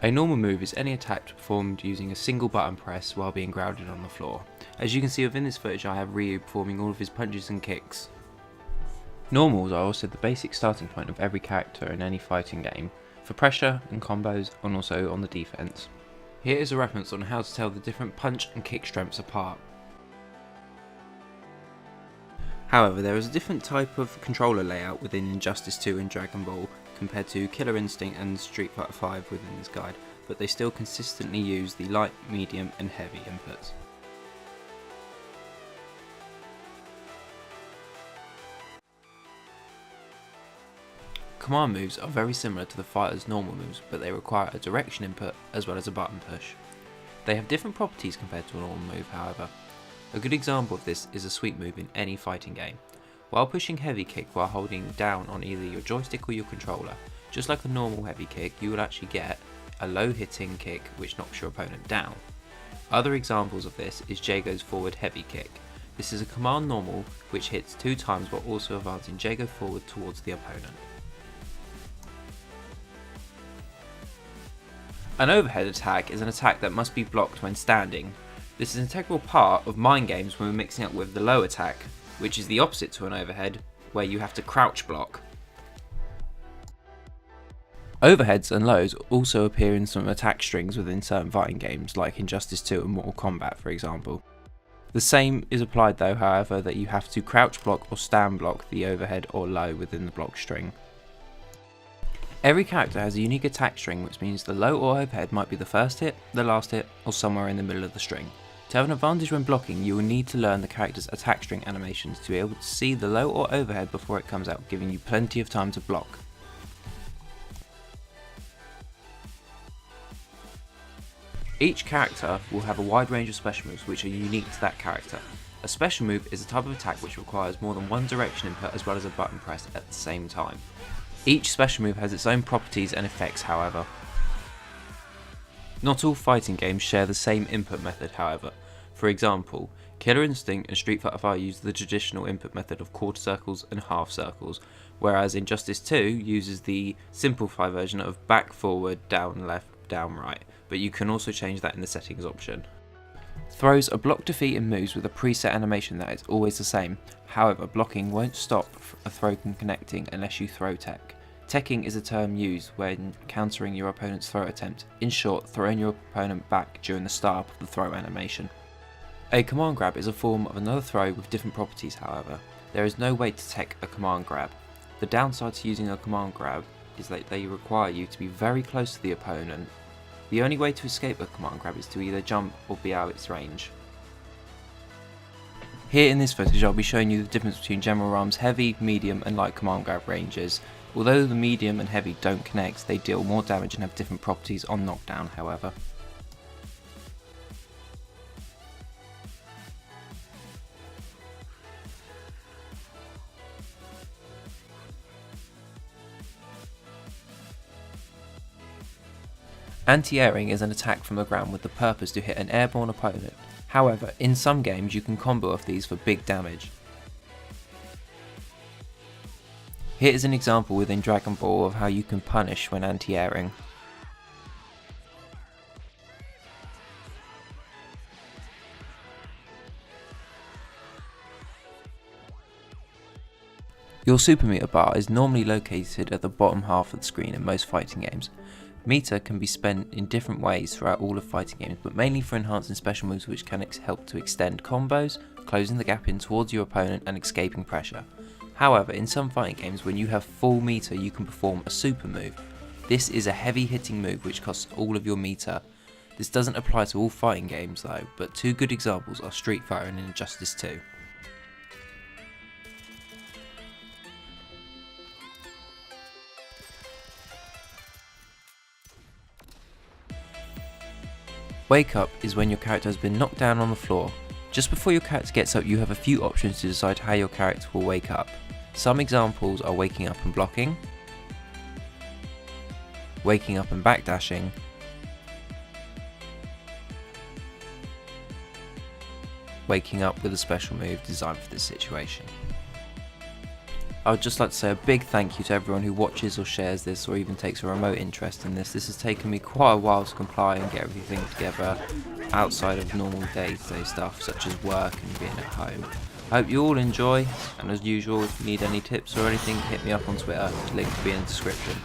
A normal move is any attack performed using a single button press while being grounded on the floor. As you can see within this footage, I have Ryu performing all of his punches and kicks. Normals are also the basic starting point of every character in any fighting game, for pressure and combos, and also on the defense. Here is a reference on how to tell the different punch and kick strengths apart. However, there is a different type of controller layout within Injustice 2 and Dragon Ball compared to Killer Instinct and Street Fighter 5 within this guide, but they still consistently use the light, medium and heavy inputs. Command moves are very similar to the fighter's normal moves, but they require a direction input as well as a button push. They have different properties compared to a normal move, however. A good example of this is a sweep move in any fighting game. While pushing heavy kick while holding down on either your joystick or your controller, just like a normal heavy kick, you will actually get a low hitting kick which knocks your opponent down. Other examples of this is Jago's forward heavy kick. This is a command normal which hits 2 times while also advancing Jago forward towards the opponent. An overhead attack is an attack that must be blocked when standing. This is an integral part of mind games when we're mixing up with the low attack, which is the opposite to an overhead, where you have to crouch block. Overheads and lows also appear in some attack strings within certain fighting games, like Injustice 2 and Mortal Kombat for example. The same is applied though, however, that you have to crouch block or stand block the overhead or low within the block string. Every character has a unique attack string, which means the low or overhead might be the first hit, the last hit, or somewhere in the middle of the string. To have an advantage when blocking, you will need to learn the character's attack string animations to be able to see the low or overhead before it comes out, giving you plenty of time to block. Each character will have a wide range of special moves which are unique to that character. A special move is a type of attack which requires more than one direction input as well as a button press at the same time. Each special move has its own properties and effects, however. Not all fighting games share the same input method, however. For example, Killer Instinct and Street Fighter 5 use the traditional input method of quarter circles and half circles, whereas Injustice 2 uses the simplified version of back, forward, down, left, down, right, but you can also change that in the settings option. Throws are block defeating moves with a preset animation that is always the same. However, blocking won't stop a throw from connecting unless you throw tech. Teching is a term used when countering your opponent's throw attempt, in short, throwing your opponent back during the start of the throw animation. A command grab is a form of another throw with different properties, however. There is no way to tech a command grab. The downside to using a command grab is that they require you to be very close to the opponent. The only way to escape a command grab is to either jump or be out of its range. Here in this footage I'll be showing you the difference between General Ram's heavy, medium and light command grab ranges. Although the medium and heavy don't connect, they deal more damage and have different properties on knockdown, however. Anti-airing is an attack from the ground with the purpose to hit an airborne opponent. However, in some games you can combo off these for big damage. Here is an example within Dragon Ball of how you can punish when anti-airing. Your super meter bar is normally located at the bottom half of the screen in most fighting games. Meter can be spent in different ways throughout all of fighting games, but mainly for enhancing special moves which can help to extend combos, closing the gap in towards your opponent and escaping pressure. However, in some fighting games when you have full meter you can perform a super move. This is a heavy hitting move which costs all of your meter. This doesn't apply to all fighting games though, but two good examples are Street Fighter and Injustice 2. Wake up is when your character has been knocked down on the floor. Just before your character gets up you have a few options to decide how your character will wake up. Some examples are waking up and blocking, waking up and backdashing, waking up with a special move designed for this situation. I would just like to say a big thank you to everyone who watches or shares this or even takes a remote interest in this. This has taken me quite a while to comply and get everything together outside of normal day-to-day stuff such as work and being at home. I hope you all enjoy, and as usual, if you need any tips or anything, hit me up on Twitter, link will be in the description.